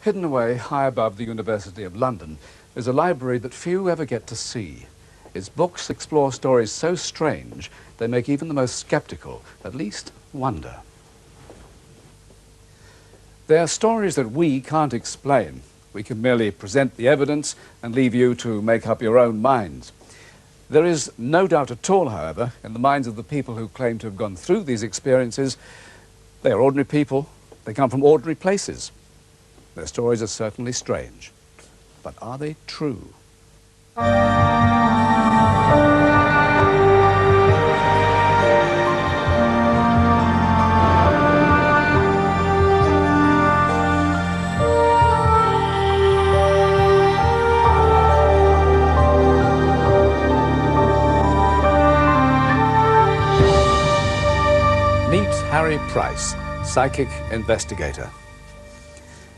Hidden away high above the University of London is a library that few ever get to see. Its books explore stories so strange they make even the most sceptical at least wonder. They are stories that we can't explain. We can merely present the evidence and leave you to make up your own minds. There is no doubt at all, however, in the minds of the people who claim to have gone through these experiences. They are ordinary people. They come from ordinary places. Their stories are certainly strange. But are they true? Meet Harry Price, psychic investigator.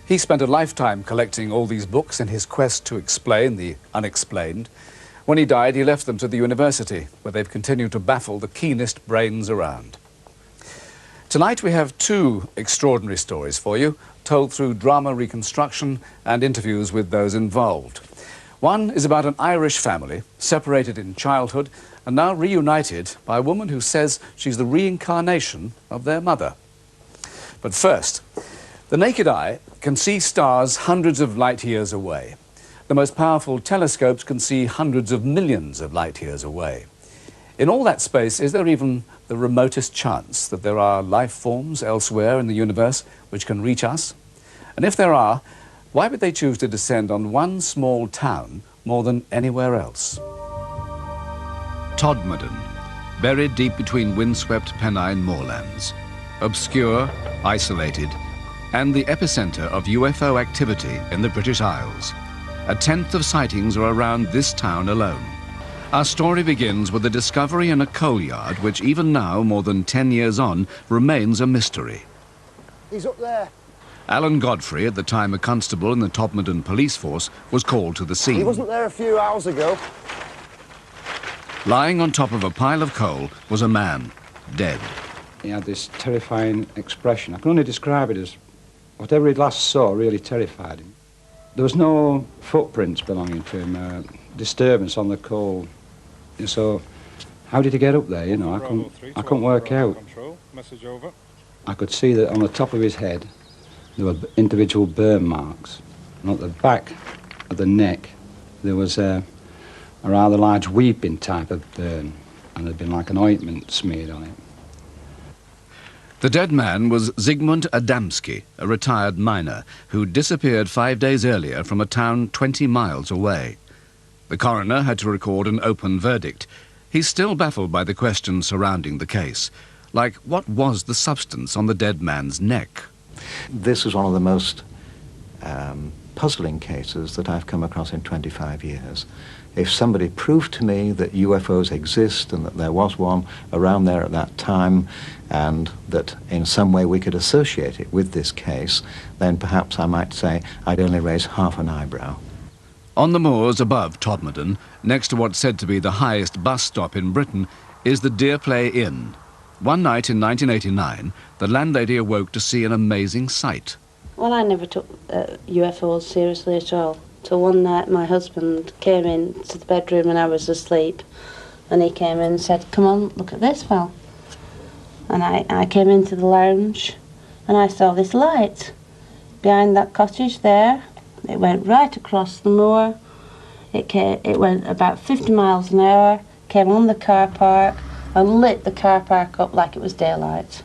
He spent a lifetime collecting all these books in his quest to explain the unexplained. When he died, he left them to the university, where they've continued to baffle the keenest brains around. Tonight we have two extraordinary stories for you, told through drama reconstruction and interviews with those involved. One is about an Irish family, separated in childhood and now reunited by a woman who says she's the reincarnation of their mother. But first, the naked eye can see stars hundreds of light years away. The most powerful telescopes can see hundreds of millions of light years away. In all that space, is there even the remotest chance that there are life forms elsewhere in the universe which can reach us? And if there are, why would they choose to descend on one small town more than anywhere else? Todmorden, buried deep between windswept Pennine moorlands. Obscure, isolated, and the epicenter of UFO activity in the British Isles. A tenth of sightings are around this town alone. Our story begins with a discovery in a coal yard which even now, more than 10 years on, remains a mystery. He's up there. Alan Godfrey, at the time a constable in the Todmorden police force, was called to the scene. He wasn't there a few hours ago. Lying on top of a pile of coal was a man, dead. He had this terrifying expression. I can only describe it as whatever he last saw really terrified him. There was no footprints belonging to him, disturbance on the coal. And so, how did he get up there? You know, I couldn't work out. Control. Message over. I could see that on the top of his head there were individual burn marks, and at the back of the neck there was a rather large weeping type of burn, and there'd been like an ointment smeared on it. The dead man was Zygmunt Adamski, a retired miner, who disappeared 5 days earlier from a town 20 miles away. The coroner had to record an open verdict. He's still baffled by the questions surrounding the case, like what was the substance on the dead man's neck? This is one of the most puzzling cases that I've come across in 25 years. If somebody proved to me that UFOs exist and that there was one around there at that time and that in some way we could associate it with this case, then perhaps I might say I'd only raise half an eyebrow. On the moors above Todmorden, next to what's said to be the highest bus stop in Britain, is the Deerplay Inn. One night in 1989, the landlady awoke to see an amazing sight. Well, I never took UFOs seriously at all. So one night my husband came into the bedroom and I was asleep, and he came in and said, "Come on, look at this, Val." And I came into the lounge and I saw this light behind that cottage there. It went right across the moor. It went about 50 miles an hour, came on the car park and lit the car park up like it was daylight.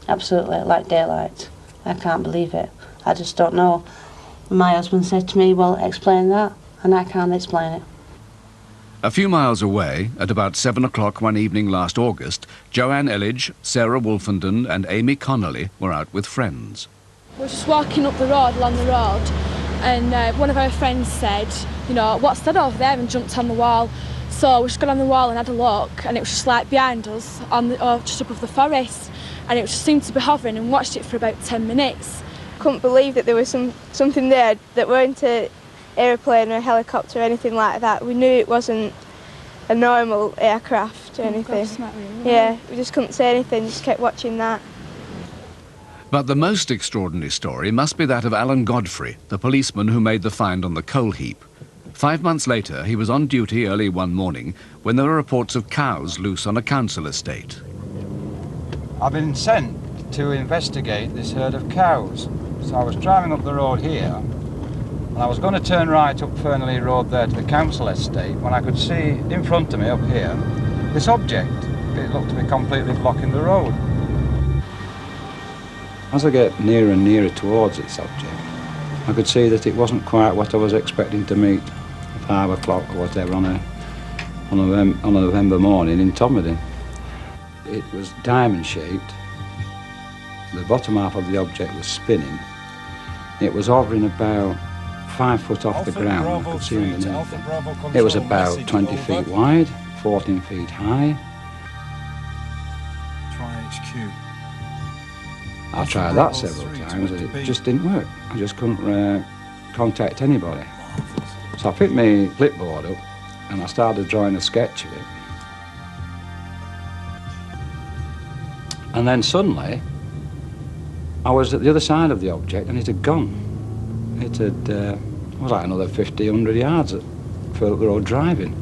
Absolutely like daylight. I can't believe it. I just don't know. My husband said to me, "Well, explain that," and I can't explain it. A few miles away, at about 7 o'clock one evening last August, Joanne Elledge, Sarah Wolfenden and Amy Connolly were out with friends. We were just walking up the road, along the road, and one of our friends said, "You know, what's that over there?" and jumped on the wall. So we just got on the wall and had a look, and it was just like behind us, just above the forest, and it just seemed to be hovering, and watched it for about 10 minutes. Couldn't believe that there was something there that weren't an aeroplane or a helicopter or anything like that. We knew it wasn't a normal aircraft or anything. Gosh, not really. Yeah, we just couldn't say anything, just kept watching that. But the most extraordinary story must be that of Alan Godfrey, the policeman who made the find on the coal heap. 5 months later, he was on duty early one morning when there were reports of cows loose on a council estate. I've been sent to investigate this herd of cows. So I was driving up the road here, and I was going to turn right up Fernley Road there to the council estate when I could see in front of me up here this object. It looked to be completely blocking the road. As I get nearer and nearer towards this object, I could see that it wasn't quite what I was expecting to meet at 5 o'clock or whatever on a November morning in Tomerding. It was diamond-shaped. The bottom half of the object was spinning. It was hovering about 5 foot off the ground. I could see underneath it. It was about 20 feet wide, 14 feet high. Try HQ. I tried that several times and it just didn't work. I just couldn't contact anybody. So I picked my clipboard up and I started drawing a sketch of it. And then suddenly, I was at the other side of the object and it had gone. It had, was like another 50, 100 yards further up the road driving.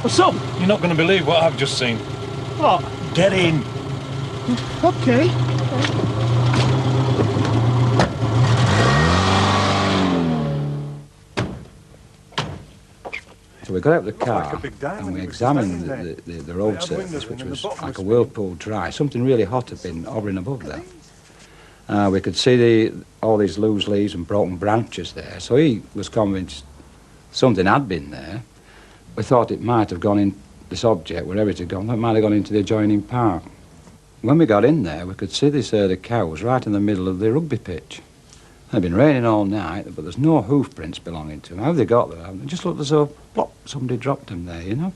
What's up? You're not going to believe what I've just seen. What? Get in. Okay. So we got out of the car and we examined the road surface, which was like a whirlpool dry. Something really hot had been hovering above there. We could see all these loose leaves and broken branches there, so he was convinced something had been there. We thought it might have gone in, this object, wherever it had gone, it might have gone into the adjoining park. When we got in there, we could see this herd of cows right in the middle of the rugby pitch. It had been raining all night, but there's no hoof prints belonging to them. How they got there, it just looked as though, plop, somebody dropped them there, you know?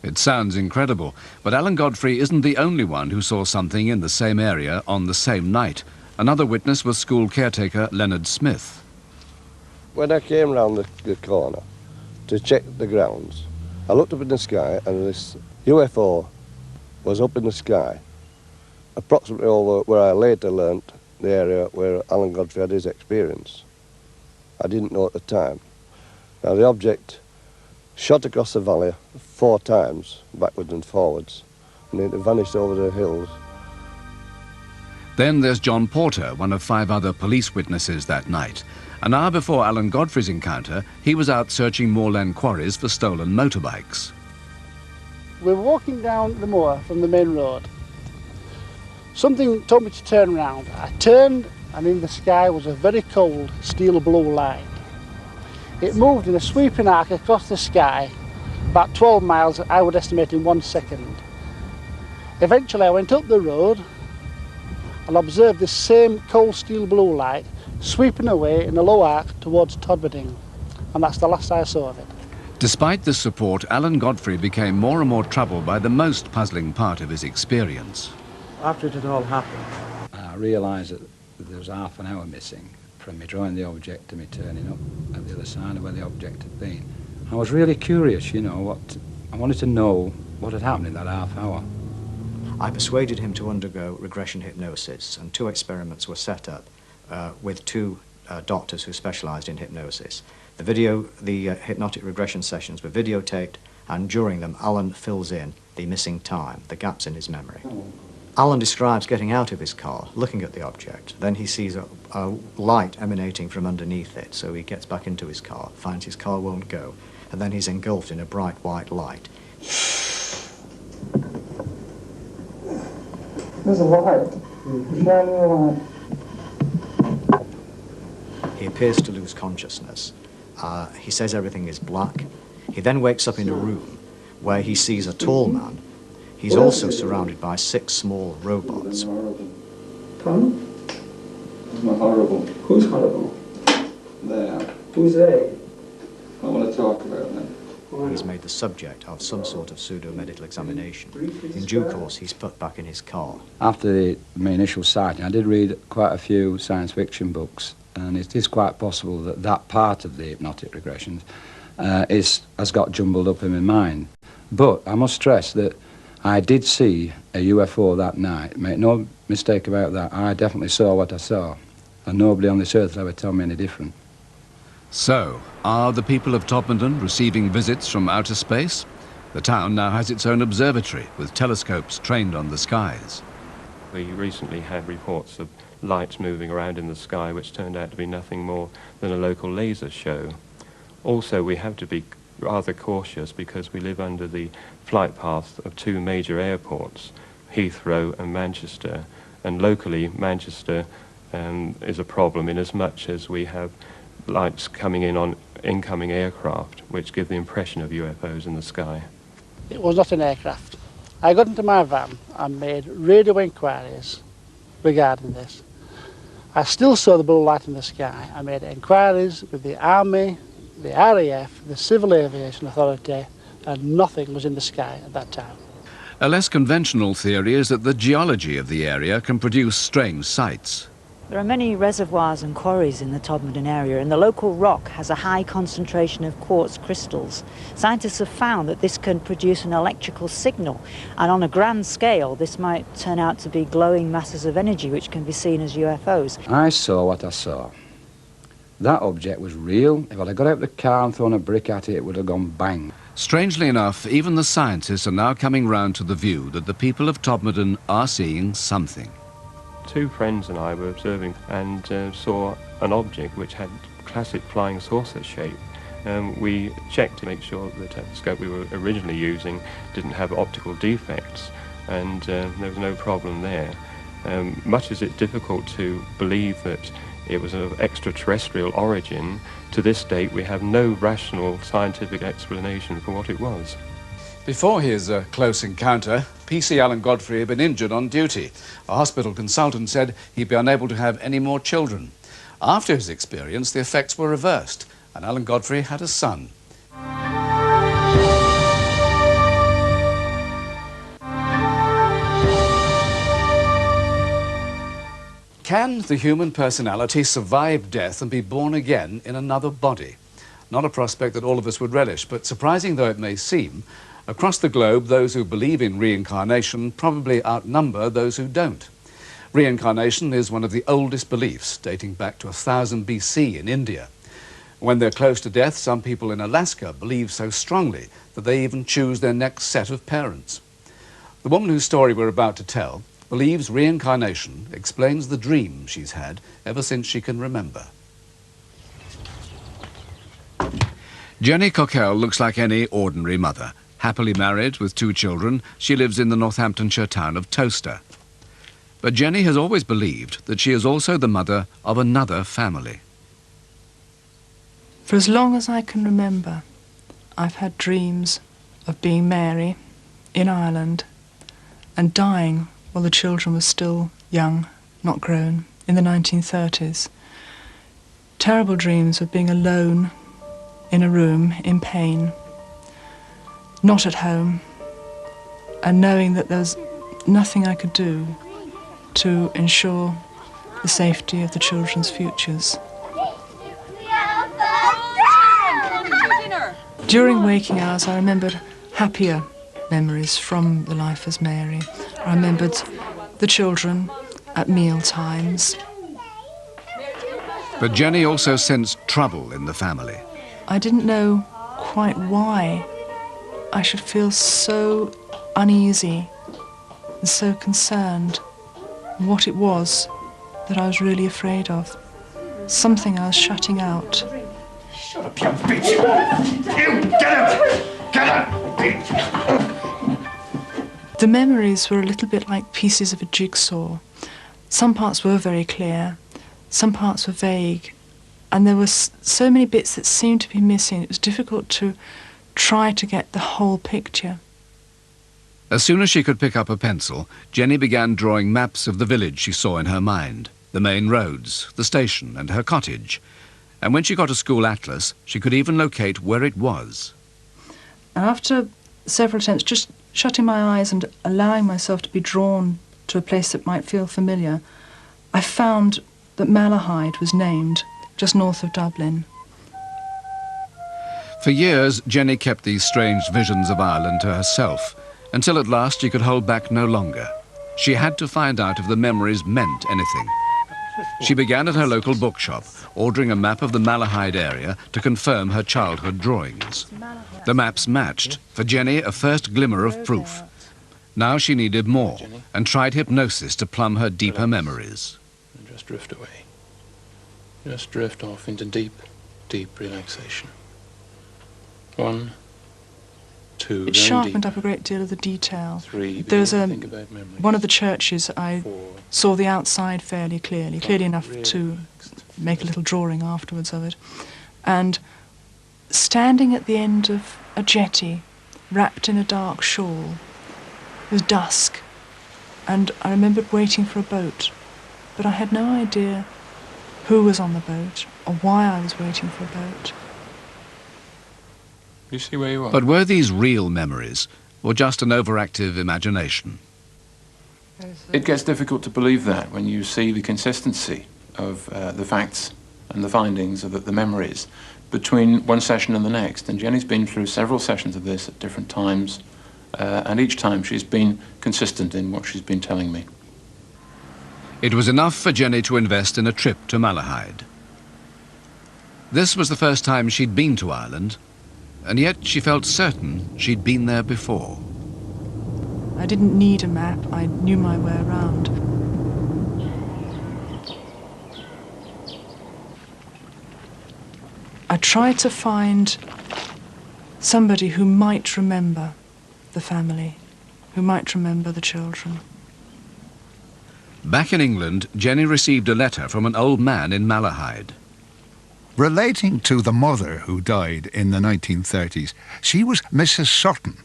It sounds incredible, but Alan Godfrey isn't the only one who saw something in the same area on the same night. Another witness was school caretaker Leonard Smith. When I came round the corner to check the grounds, I looked up in the sky and this UFO was up in the sky, approximately over where I later learnt the area where Alan Godfrey had his experience. I didn't know at the time. Now the object shot across the valley 4 times, backwards and forwards, and it vanished over the hills. Then there's John Porter, one of 5 other police witnesses that night. An hour before Alan Godfrey's encounter, he was out searching moorland quarries for stolen motorbikes. We were walking down the moor from the main road. Something told me to turn round. I turned and in the sky was a very cold steel blue light. It moved in a sweeping arc across the sky, about 12 miles, I would estimate, in 1 second. Eventually I went up the road and observed this same cold steel blue light sweeping away in a low arc towards Todmerding, and that's the last I saw of it. Despite this support, Alan Godfrey became more and more troubled by the most puzzling part of his experience. After it had all happened, I realised that there was half an hour missing from me drawing the object to me turning up at the other side of where the object had been. I was really curious, you know, I wanted to know what had happened in that half hour. I persuaded him to undergo regression hypnosis, and 2 experiments were set up with 2 doctors who specialised in hypnosis. The hypnotic regression sessions were videotaped, and during them Alan fills in the missing time, the gaps in his memory. Alan describes getting out of his car, looking at the object. Then he sees a light emanating from underneath it, so he gets back into his car, finds his car won't go, and then he's engulfed in a bright white light. There's a light. Shine a light. He appears to lose consciousness. He says everything is black. He then wakes up in a room where he sees a tall man. He's also surrounded by 6 small robots. Pardon? It's not horrible. Who's horrible? There. Who's they? I want to talk about them. He's made the subject of some sort of pseudo-medical examination. In due course, he's put back in his car. After my initial sighting, I did read quite a few science fiction books, and it is quite possible that that part of the hypnotic regressions has got jumbled up in my mind. But I must stress that I did see a UFO that night. Make no mistake about that. I definitely saw what I saw, and nobody on this earth will ever tell me any different. So, are the people of Todmorden receiving visits from outer space? The town now has its own observatory with telescopes trained on the skies. We recently had reports of lights moving around in the sky which turned out to be nothing more than a local laser show. Also, we have to be rather cautious because we live under the flight path of two major airports, Heathrow and Manchester, and locally Manchester is a problem in as much as we have lights coming in on incoming aircraft which give the impression of UFOs in the sky. It was not an aircraft. I got into my van and made radio inquiries regarding this. I still saw the blue light in the sky. I made inquiries with the Army, the RAF, the Civil Aviation Authority, and nothing was in the sky at that time. A less conventional theory is that the geology of the area can produce strange sights. There are many reservoirs and quarries in the Todmorden area, and the local rock has a high concentration of quartz crystals. Scientists have found that this can produce an electrical signal, and on a grand scale this might turn out to be glowing masses of energy which can be seen as UFOs. I saw what I saw. That object was real. If I'd have got out of the car and thrown a brick at it, it would have gone bang. Strangely enough, even the scientists are now coming round to the view that the people of Todmorden are seeing something. Two friends and I were observing and saw an object which had classic flying saucer shape. We checked to make sure that the telescope we were originally using didn't have optical defects, and there was no problem there. Much as it's difficult to believe that it was of extraterrestrial origin, to this date we have no rational scientific explanation for what it was. Before his close encounter, PC Alan Godfrey had been injured on duty. A hospital consultant said he'd be unable to have any more children. After his experience, the effects were reversed, and Alan Godfrey had a son. Can the human personality survive death and be born again in another body? Not a prospect that all of us would relish, but surprising though it may seem, across the globe, those who believe in reincarnation probably outnumber those who don't. Reincarnation is one of the oldest beliefs, dating back to 1000 BC in India. When they're close to death, some people in Alaska believe so strongly that they even choose their next set of parents. The woman whose story we're about to tell believes reincarnation explains the dream she's had ever since she can remember. Jenny Cockell looks like any ordinary mother. Happily married with 2 children, she lives in the Northamptonshire town of Towcester. But Jenny has always believed that she is also the mother of another family. For as long as I can remember, I've had dreams of being Mary in Ireland and dying while the children were still young, not grown, in the 1930s. Terrible dreams of being alone in a room in pain, not at home, and knowing that there was nothing I could do to ensure the safety of the children's futures. During waking hours, I remembered happier memories from the life as Mary. I remembered the children at meal times. But Jenny also sensed trouble in the family. I didn't know quite why I should feel so uneasy and so concerned, what it was that I was really afraid of. Something I was shutting out. Shut up, you bitch! You get up! Get up, bitch! The memories were a little bit like pieces of a jigsaw. Some parts were very clear, some parts were vague, and there were so many bits that seemed to be missing. It was difficult to try to get the whole picture. As soon as she could pick up a pencil, Jenny began drawing maps of the village she saw in her mind, the main roads, the station and her cottage. And when she got a school atlas, she could even locate where it was. After several attempts, just shutting my eyes and allowing myself to be drawn to a place that might feel familiar, I found that Malahide was named just north of Dublin. For years, Jenny kept these strange visions of Ireland to herself, until at last she could hold back no longer. She had to find out if the memories meant anything. She began at her local bookshop, ordering a map of the Malahide area to confirm her childhood drawings. The maps matched, for Jenny a first glimmer of proof. Now she needed more, and tried hypnosis to plumb her deeper memories. And just drift away. Just drift off into deep, deep relaxation. 1, 2, It sharpened up a great deal of the detail. 3, There's one of the churches I saw the outside fairly clearly enough to make a little drawing afterwards of it. And standing at the end of a jetty, wrapped in a dark shawl, it was dusk, and I remembered waiting for a boat, but I had no idea who was on the boat or why I was waiting for a boat. You see where you are? But were these real memories, or just an overactive imagination? It gets difficult to believe that when you see the consistency of the facts and the findings of the memories between one session and the next. And Jenny's been through several sessions of this at different times, and each time she's been consistent in what she's been telling me. It was enough for Jenny to invest in a trip to Malahide. This was the first time she'd been to Ireland, and yet she felt certain she'd been there before. I didn't need a map, I knew my way around. I tried to find somebody who might remember the family, who might remember the children. Back in England, Jenny received a letter from an old man in Malahide. Relating to the mother who died in the 1930s, she was Mrs. Sutton.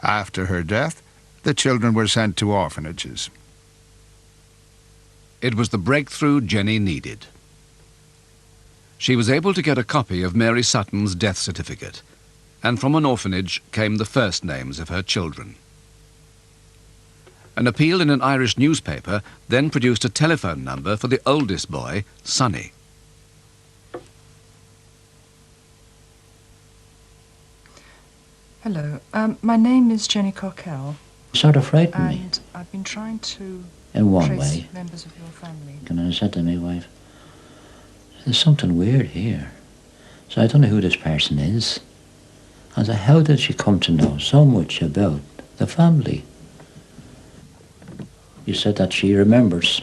After her death, the children were sent to orphanages. It was the breakthrough Jenny needed. She was able to get a copy of Mary Sutton's death certificate, and from an orphanage came the first names of her children. An appeal in an Irish newspaper then produced a telephone number for the oldest boy, Sonny. Hello, my name is Jenny Cockell. Sort of frightened me. And I've been trying to in one trace way. members of your family. And I said to my wife, there's something weird here. So I don't know who this person is. I said, how did she come to know so much about the family? You said that she remembers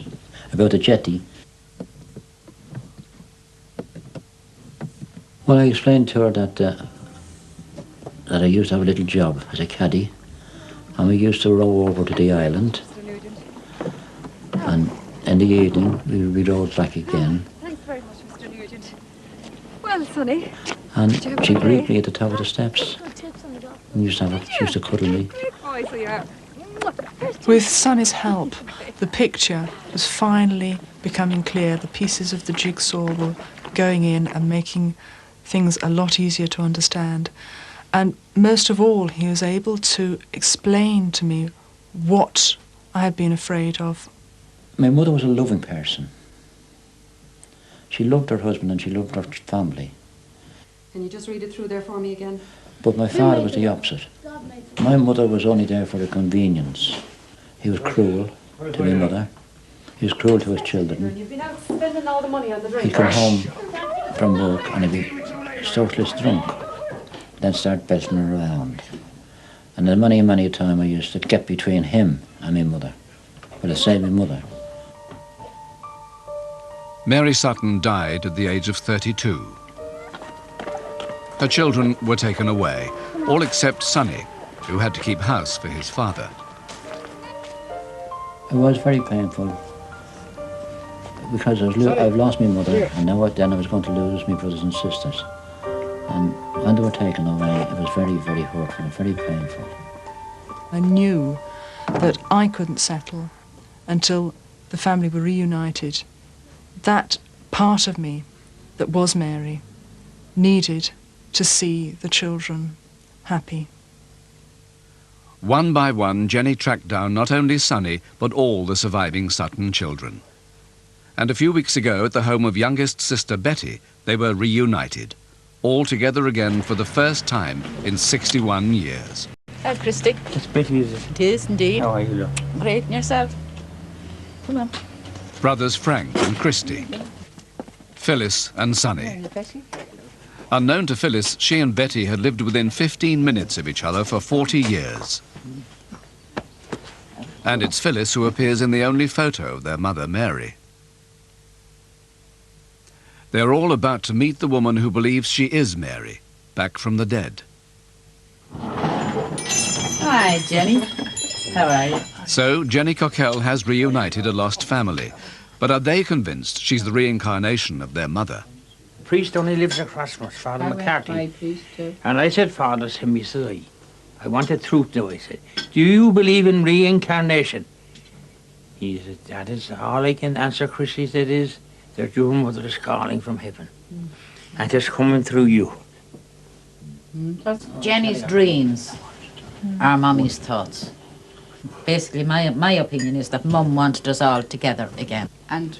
about the jetty. Well, I explained to her that I used to have a little job as a caddie, and we used to row over to the island, and in the evening we rowed back again. Thanks very much, Mr. Nugent. Well, Sonny. And she greeted me at the top of the steps. And she used to cuddle me. Great boys we are. With Sonny's help, the picture was finally becoming clear. The pieces of the jigsaw were going in and making things a lot easier to understand. And most of all, he was able to explain to me what I had been afraid of. My mother was a loving person. She loved her husband and she loved her family. Can you just read it through there for me again? But my father was the opposite. My mother was only there for the convenience. He was cruel to my mother. He was cruel to his children. You've been out spending all the money on the drink. He'd come home from work and he'd be socialist drunk. Then start belting her around. And then many a time I used to get between him and my mother. But I saved my mother. Mary Sutton died at the age of 32. Her children were taken away, all except Sonny, who had to keep house for his father. It was very painful because I've lost my mother, and now then I was going to lose my brothers and sisters. And when they were taken away, it was very, very hurtful and very painful. I knew that I couldn't settle until the family were reunited. That part of me that was Mary needed to see the children happy. One by one, Jenny tracked down not only Sonny, but all the surviving Sutton children. And a few weeks ago, at the home of youngest sister Betty, they were reunited, all together again for the first time in 61 years. Hi, Christy. It's Betty, is it? It is indeed. How are you, love? Great, and yourself? Come on. Brothers Frank and Christy, Phyllis and Sonny. Unknown to Phyllis, she and Betty had lived within 15 minutes of each other for 40 years. And it's Phyllis who appears in the only photo of their mother, Mary. They're all about to meet the woman who believes she is Mary, back from the dead. Hi, Jenny. How are you? So, Jenny Cockell has reunited a lost family. But are they convinced she's the reincarnation of their mother? The priest only lives across from us, Father McCarthy. And I said, Father, to me, said I wanted truth now, I said. Do you believe in reincarnation? He said, that is all I can answer, Chris. He said, is that your mother is calling from heaven. And it's coming through you. Jenny's dreams are Mummy's thoughts. Basically, my opinion is that Mum wanted us all together again. And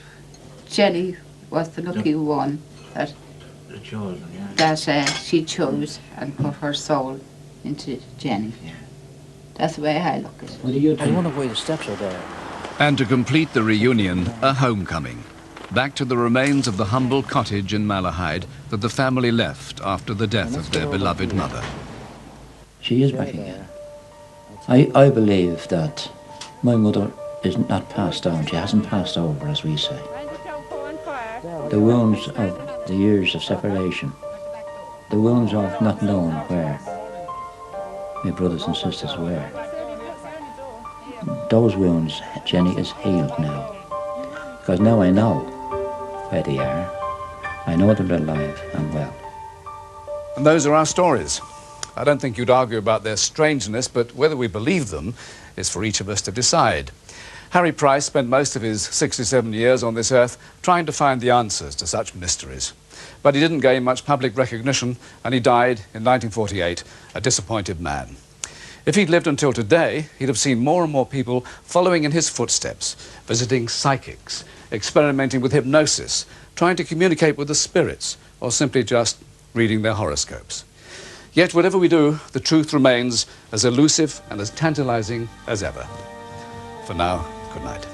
Jenny was the lucky one that she chose and put her soul into Jenny. That's the way I look at it. I wonder why the steps are there. And to complete the reunion, a homecoming. Back to the remains of the humble cottage in Malahide that the family left after the death of their beloved mother. She is back again. I believe that my mother is not passed on. She hasn't passed over, as we say. The wounds of the years of separation, the wounds of not knowing where my brothers and sisters were, those wounds, Jenny, is healed now. Because now I know where they are. I know they're alive and well. And those are our stories. I don't think you'd argue about their strangeness, but whether we believe them is for each of us to decide. Harry Price spent most of his 67 years on this earth trying to find the answers to such mysteries. But he didn't gain much public recognition, and he died in 1948, a disappointed man. If he'd lived until today, he'd have seen more and more people following in his footsteps, visiting psychics, experimenting with hypnosis, trying to communicate with the spirits, or simply just reading their horoscopes. Yet whatever we do, the truth remains as elusive and as tantalizing as ever. For now, good night.